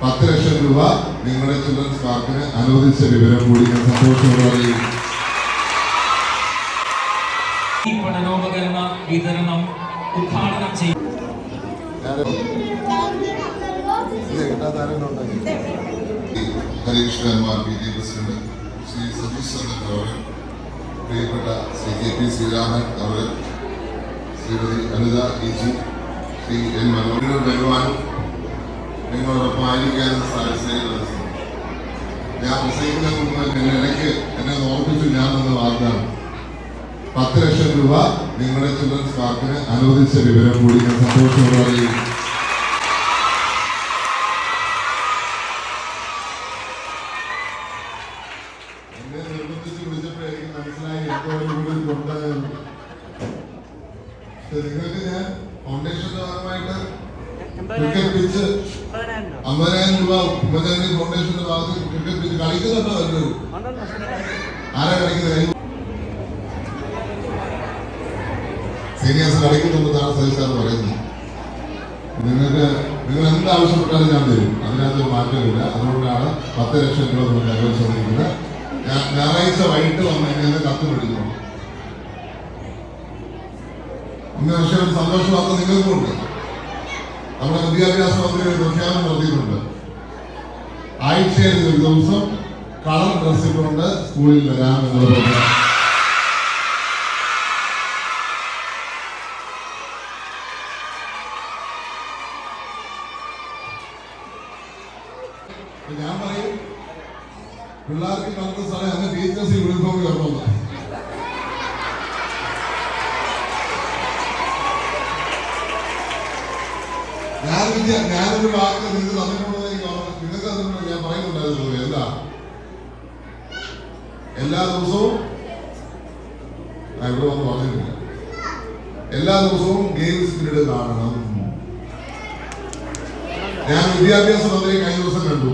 10 ലക്ഷം രൂപ നിങ്ങളുടെ ചിൽഡ്രൻസ് പാർക്കിന് അനുവദിച്ച വിവരം കൂടി ഞാൻ സന്തോഷത്തോടെ അറിയിക്കും. പഠനോപകരണ വിതരണം ഉദ്ഘാടനം ചെയ്യും. ഹരികൃഷ്ണന്മാർ P T president Shri Satheesh Chandran അവർ, പ്രിയപ്പെട്ട ശ്രീ കെ പി ശ്രീരാമൻ അവർ, Shrimati Anitha E G, Shri N Manoharan വരുവാനും നിങ്ങളോടൊപ്പം ആയിരിക്കാനും സാധിച്ചതിൽ ഞാൻ പ്രസംഗിക്കുന്നതിന് മുമ്പ് ഇടയ്ക്ക് എന്നെ ഓർമ്മിച്ചു ഞാൻ എന്ന വാഗ്ദാനം 10 ലക്ഷം രൂപ നിങ്ങളുടെ ചിൽഡ്രൻസ് പാർക്കിന് അനുവദിച്ച വിവരം കൂടി ഞാൻ സന്തോഷത്തോടെ അറിയിക്കും. എന്നെ നിർബന്ധിച്ച് വിളിച്ചപ്പോഴായിരിക്കും മനസ്സിലായി എന്തോരം കൂടി കൊണ്ടുപോയെന്ന്. നിങ്ങൾക്ക് ഞാൻ ഫൗണ്ടേഷന്റെ ഭാഗമായിട്ട് ക്രിക്കറ്റ് പിച്ച് 50,000 രൂപ ഉമ്മചാരി ഫൗണ്ടേഷന്റെ ഭാഗത്ത് ക്രിക്കറ്റ് പിച്ച് കളിക്കുന്നുണ്ടോ? എല്ലാവരും ആരാ കളിക്കുന്നത്? സീനിയേഴ്സ് കളിക്കുന്നുണ്ടെന്നാണ് സതീഷ് പറയുന്നത്. നിങ്ങൾ എന്താവശ്യപ്പെട്ടാലും ഞാൻ തരും, അതിനകത്തൊരു മാറ്റമില്ല. അതുകൊണ്ടാണ് 10 ലക്ഷം രൂപ നമുക്ക് അനുവദിച്ചിരിക്കുന്നത്. ഞായറാഴ്ച വൈകിട്ട് വന്ന് എന്നെ കത്ത് മേടിക്കണം. ഇന്ന് പക്ഷേ ഒരു സന്തോഷവാർത്ത നിങ്ങൾക്കുണ്ട്. നമ്മുടെ വിദ്യാഭ്യാസ മന്ത്രി ഒരു പ്രഖ്യാപനം നടത്തിയിട്ടുണ്ട്. ആഴ്ചയിൽ ഒരു ദിവസം കളർ ഡ്രസ് കൊണ്ട് സ്കൂളിൽ വരാമെന്നുള്ളത്. ഞാൻ പറയും, പിള്ളേർക്ക് കളർ സാറേ അന്ന് ടീച്ചേഴ്സ് യൂണിഫോം കയറണമെന്ന്. ഞാനൊരു വാക്ക് നിങ്ങൾക്ക് തന്നിട്ടുണ്ടെന്ന് നിങ്ങൾക്ക് തന്നിട്ടുണ്ട്. ഞാൻ പറയുന്നുണ്ടായിരുന്നു എന്താ, എല്ലാ ദിവസവും ഇവിടെ ഒന്നും പറഞ്ഞിട്ടില്ല. എല്ലാ ദിവസവും ഗെയിംസ് പീരീഡ് കാണണം. ഞാൻ വിദ്യാഭ്യാസ മന്ത്രി കഴിഞ്ഞ ദിവസം കണ്ടു.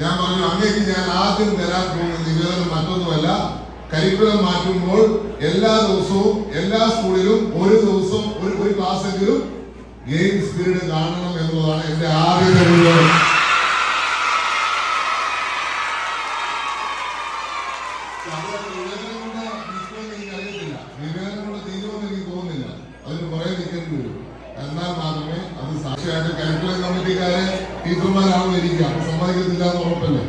ഞാൻ പറഞ്ഞു, അങ്ങേക്ക് ഞാൻ ആദ്യം തരാൻ പോകുന്ന നിവേദനം മറ്റൊന്നുമല്ല, കരിക്കുലം മാറ്റുമ്പോൾ എല്ലാ ദിവസവും എല്ലാ സ്കൂളിലും ഒരു ദിവസം ഒരു ക്ലാസ്സെങ്കിലും ഗെയിംസ് പീരീഡ് കാണണം എന്നുള്ളതാണ് എന്റെ ആദ്യത്തെ നിവേദനം. നിവേദനം കൊണ്ട് തീരുമെന്ന് എനിക്ക് തോന്നുന്നില്ല. അതിന് കുറെ നിൽക്കേണ്ടി വരും. എന്നാൽ മാത്രമേ അത് സാക്ഷിയായിട്ട് കരിക്കുലം കമ്മിറ്റിക്കാരെ ടീച്ചർമാരാണെന്ന് ഇരിക്കുക. അപ്പൊ സമ്മതിക്കത്തില്ല എന്ന് ഉറപ്പല്ലേ?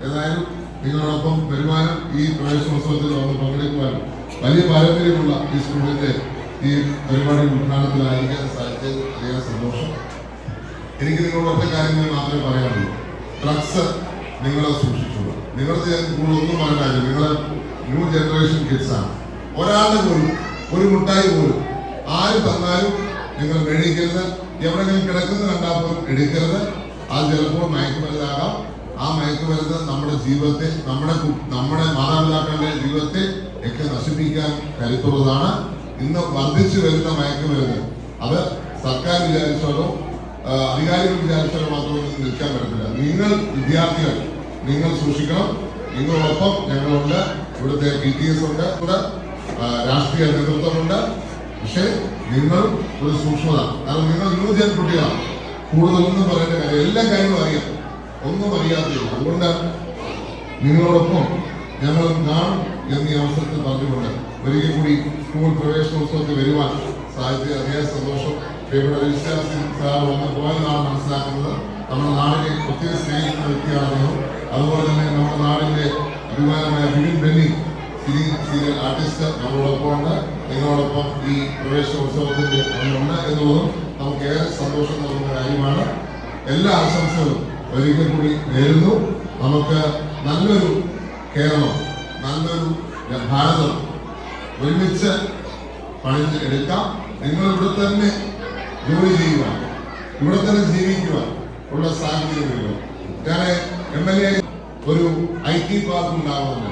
ഏതായാലും നിങ്ങളോടൊപ്പം വരുവാനും ഈ പ്രവേശനോത്സവത്തിൽ വന്ന് പങ്കെടുക്കുവാനും വലിയ പാരമ്പര്യമുള്ള ഈ സ്കൂളിന്റെ ഈ പരിപാടി ഉദ്ഘാടനത്തിലായിരിക്കാൻ സാധിച്ചത് വലിയ സന്തോഷം. എനിക്ക് നിങ്ങളോട് ഒറ്റ കാര്യങ്ങൾ മാത്രമേ പറയാനുള്ളൂ. ഡ്രഗ്സ് നിങ്ങളെ സൂക്ഷിച്ചുള്ളൂ. നിങ്ങളുടെ കൂടുതലൊന്നും പറയണ്ടായിരുന്നു. നിങ്ങളെ ന്യൂ ജനറേഷൻ കിഡ്സാണ്. ഒരാളുടെ പോലും ഒരു മുട്ടായി പോലും ആര് തന്നാലും നിങ്ങൾ മേടിക്കരുത്. എവിടെയെങ്കിലും കിടക്കുന്നത് കണ്ടാൽ പോലും എടുക്കരുത്. അത് ചിലപ്പോൾ മയക്കുമരുന്നാകാം. ആ മയക്കുമരുന്ന് നമ്മുടെ ജീവിതത്തെ, നമ്മുടെ മാതാപിതാക്കളുടെ ജീവിതത്തെ ഒക്കെ നശിപ്പിക്കാൻ കരുത്തുള്ളതാണ്. ഇന്ന് വർദ്ധിച്ചു വരുന്ന മയക്കുമരുന്ന് അത് സർക്കാർ വിചാരിച്ചാലോ അധികാരികൾ വിചാരിച്ചാലോ മാത്രമൊന്നും നിൽക്കാൻ പറ്റത്തില്ല. നിങ്ങൾ വിദ്യാർത്ഥികൾ നിങ്ങൾ സൂക്ഷിക്കണം. നിങ്ങളോടൊപ്പം ഞങ്ങളുണ്ട്. ഇവിടുത്തെ PTS ഉണ്ട്, രാഷ്ട്രീയ നേതൃത്വമുണ്ട്. പക്ഷേ നിങ്ങൾ ഒരു സൂക്ഷ്മത. കാരണം നിങ്ങൾ ന്യൂജൻ കുട്ടികളാണ്. കൂടുതലൊന്നും പറയേണ്ട കാര്യം, എല്ലാ കാര്യവും അറിയാം. ഒന്നും അറിയാത്തില്ല. അതുകൊണ്ട് നിങ്ങളോടൊപ്പം ഞങ്ങളും കാണും എന്നീ അവസരത്തിൽ പറഞ്ഞുകൊണ്ട് ഒരിക്കൽ കൂടി സ്കൂൾ പ്രവേശനോത്സവത്തിൽ വരുവാൻ സാധിച്ചത് അതിയായ സന്തോഷം. ഇവിടെ രജിസ്ട്രാർ സാർ വന്ന് പോയെന്നാണ് മനസ്സിലാക്കുന്നത്. നമ്മുടെ നാടിനെ ഒത്തിരി സ്നേഹിക്കുന്ന വ്യക്തിയാണ് അദ്ദേഹം. അതുപോലെ തന്നെ നമ്മുടെ നാടിന്റെ അഭിമാനമായ ബിബിൻ ബെന്നി സീരിയൽ ആർട്ടിസ്റ്റ് നമ്മളോടൊപ്പം ഉണ്ട്. നിങ്ങളോടൊപ്പം ഈ പ്രവേശനോത്സവത്തിന്റെ ഉണ്ട് എന്നുള്ളതും നമുക്ക് ഏറെ സന്തോഷം നൽകുന്ന കാര്യമാണ്. എല്ലാ ആശംസകളും ഒരിക്കൽ കൂടി നേരുന്നു. നമുക്ക് നല്ലൊരു കേരളം, നല്ലൊരു ഭാരതം ഒരുമിച്ച് പണിഞ്ഞ് എടുക്കാം. നിങ്ങൾ ഇവിടെ തന്നെ ജോലി ചെയ്യുവാൻ, ഇവിടെ തന്നെ ജീവിക്കുവാൻ ഉള്ള സാഹചര്യങ്ങൾ. ഞാൻ MLA ഒരു IT പാർക്ക് ഉണ്ടാവുന്നുണ്ട്.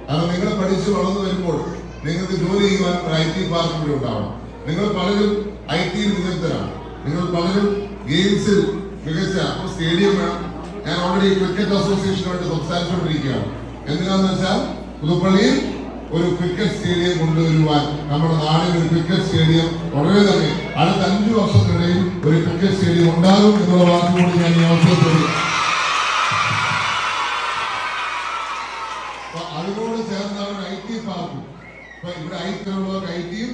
കാരണം നിങ്ങൾ പഠിച്ച് വളർന്നു വരുമ്പോൾ നിങ്ങൾക്ക് ജോലി ചെയ്യുവാൻ ഒരു IT പാർക്ക് ഇവിടെ ഉണ്ടാവണം. നിങ്ങൾ പലരും IT-യിൽ വിദഗ്ധരാണ്. നിങ്ങൾ പലരും ഗെയിംസിൽ മികച്ച സ്റ്റേഡിയം വേണം. ഞാൻ ഓൾറെഡി ക്രിക്കറ്റ് അസോസിയേഷനുമായിട്ട് സംസാരിച്ചുകൊണ്ടിരിക്കുകയാണ്. എന്തിനാന്ന് വെച്ചാൽ പുതുപ്പള്ളിയിൽ ഒരു ക്രിക്കറ്റ് സ്റ്റേഡിയം കൊണ്ടുവരുവാൻ നമ്മുടെ നാടിന് ഒരു ക്രിക്കറ്റ് സ്റ്റേഡിയം വളരെ തന്നെ അടുത്ത 5 വർഷത്തിനിടയിൽ ഒരു ക്രിക്കറ്റ് സ്റ്റേഡിയം ഉണ്ടാകും എന്നുള്ള വാക്കുകൂടി ഞാൻ ഈ അവസരത്തിൽ അതിനോട് ചേർന്നാണ് IT പാർക്കും. ഇപ്പൊ ഇവിടെ ഐറ്റിയുള്ളവർക്ക് ഐറ്റിയും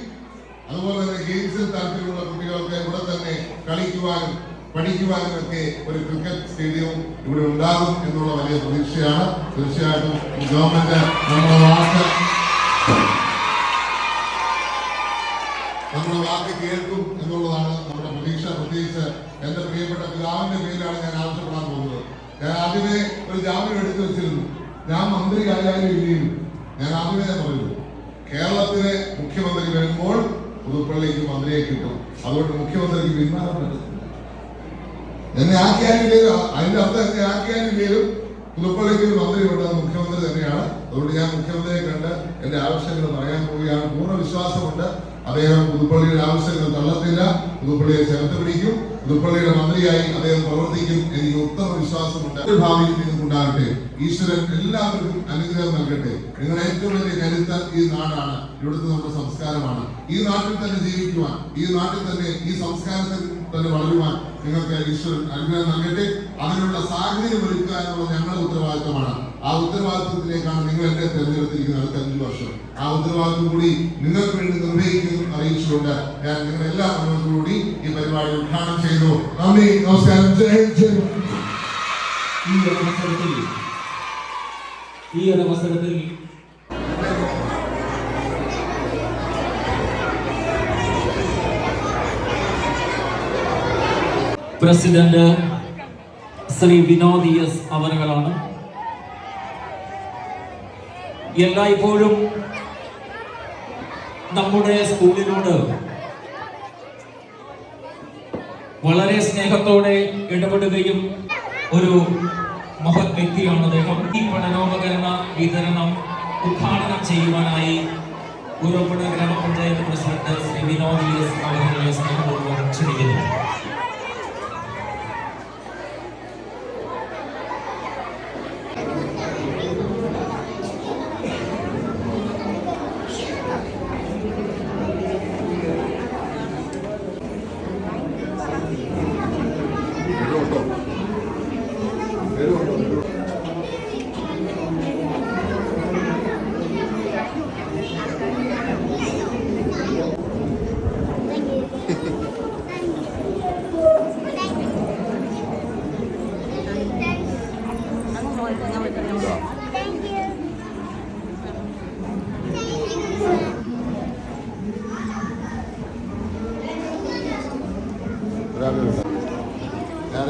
അതുപോലെ തന്നെ ഗെയിംസിൽ താല്പര്യമുള്ള കുട്ടികൾക്ക് ഇവിടെ തന്നെ കളിക്കുവാനും പഠിക്കുവാനും ഒക്കെ ഒരു ക്രിക്കറ്റ് സ്റ്റേഡിയവും ഇവിടെ ഉണ്ടാകും എന്നുള്ള വലിയ പ്രതീക്ഷയാണ്. തീർച്ചയായിട്ടും ഗവൺമെന്റ് നമ്മുടെ വാക്ക് കേൾക്കും എന്നുള്ളതാണ് നമ്മുടെ പ്രതീക്ഷ. പ്രത്യേകിച്ച് എന്റെ പ്രിയപ്പെട്ട പിതാവിന്റെ പേരിലാണ് ഞാൻ ആവശ്യപ്പെടാൻ പോകുന്നത്. ഞാൻ ആദ്യമേ ഒരു ജാമ്യം എടുത്തു വെച്ചിരുന്നു. ഞാൻ മന്ത്രി കാര്യമായും ഞാൻ ആദ്യമേ പറയുന്നു, കേരളത്തിലെ മുഖ്യമന്ത്രി വരുമ്പോൾ പുതുപ്പള്ളിക്ക് മന്ത്രിയെ കിട്ടും. അതുകൊണ്ട് മുഖ്യമന്ത്രിക്ക് പിന്മാറാൻ പറ്റത്തില്ല. എന്നെ ആക്കിയാലും അതിന്റെ അർത്ഥം എന്നെ ആക്കിയാലും പുതുപ്പള്ളിക്ക് ഒരു മന്ത്രി ഉള്ളത് മുഖ്യമന്ത്രി തന്നെയാണ്. അതുകൊണ്ട് ഞാൻ മുഖ്യമന്ത്രിയെ കണ്ട് എന്റെ ആവശ്യങ്ങൾ പറയാൻ പോവുകയാണ്. പൂർണ്ണ വിശ്വാസമുണ്ട് അദ്ദേഹം പുതുപ്പള്ളിയുടെ ആവശ്യങ്ങൾ തള്ളത്തില്ല, പുതുപ്പള്ളിയെ ചേർത്ത് പിടിക്കും, പുതുപ്പള്ളിയുടെ മന്ത്രിയായി അദ്ദേഹം പ്രവർത്തിക്കും. എനിക്ക് ഉത്തമ വിശ്വാസമുണ്ട്. ഭാവിയിൽ നിങ്ങൾക്കുണ്ടാകട്ടെ. ഈശ്വരൻ എല്ലാവർക്കും അനുഗ്രഹം നൽകട്ടെ. നിങ്ങളുടെ ഏറ്റവും വലിയ കരുത്ത് ഈ നാടാണ്, ഇവിടുത്തെ നമ്മുടെ സംസ്കാരമാണ്. ഈ നാട്ടിൽ തന്നെ ജീവിക്കുവാൻ, ഈ നാട്ടിൽ തന്നെ ഈ സംസ്കാരത്തിൽ തന്നെ വളരുവാൻ നിങ്ങൾക്ക് ഈശ്വരൻ അനുഗ്രഹം നൽകട്ടെ. അതിനുള്ള സാഹചര്യം ഒരുക്കുക എന്നുള്ളത് ഞങ്ങളുടെ ഉത്തരവാദിത്തമാണ്. ആ ഉത്തരവാദിത്തത്തിലേക്കാണ് നിങ്ങൾ എന്നെ തെരഞ്ഞെടുത്തിരിക്കുന്നത് അടുത്ത 5 വർഷം. ആ ഉത്തരവാദിത്തം കൂടി നിങ്ങൾക്ക് വേണ്ടി നിർവഹിക്കുന്നു അറിയിച്ചുകൊണ്ട് ഞാൻ നിങ്ങളുടെ എല്ലാ അനുഭവത്തോടുകൂടി ഈ പരിപാടി ഉദ്ഘാടനം ചെയ്തു. നന്ദി, നമസ്കാരം. ഈ ഒരു അവസരത്തിൽ പ്രസിഡന്റ് ശ്രീ വിനോദ് എസ് അവറുകളാണ്. എല്ലായ്പ്പോഴും നമ്മുടെ സ്കൂളിനോട് വളരെ സ്നേഹത്തോടെ ഇടപെടുകയും ഒരു മഹത് വ്യക്തിയാണ് അദ്ദേഹം. ഈ പഠനോപകരണ വിതരണം ഉദ്ഘാടനം ചെയ്യുവാനായി ഉറപ്പുഴ ഗ്രാമപഞ്ചായത്ത് പ്രസിഡന്റ് ശ്രീ വിനോദ് എസ് അവറുകളെ സ്നേഹപൂർവ്വം ക്ഷണിക്കുന്നു. ഞാൻ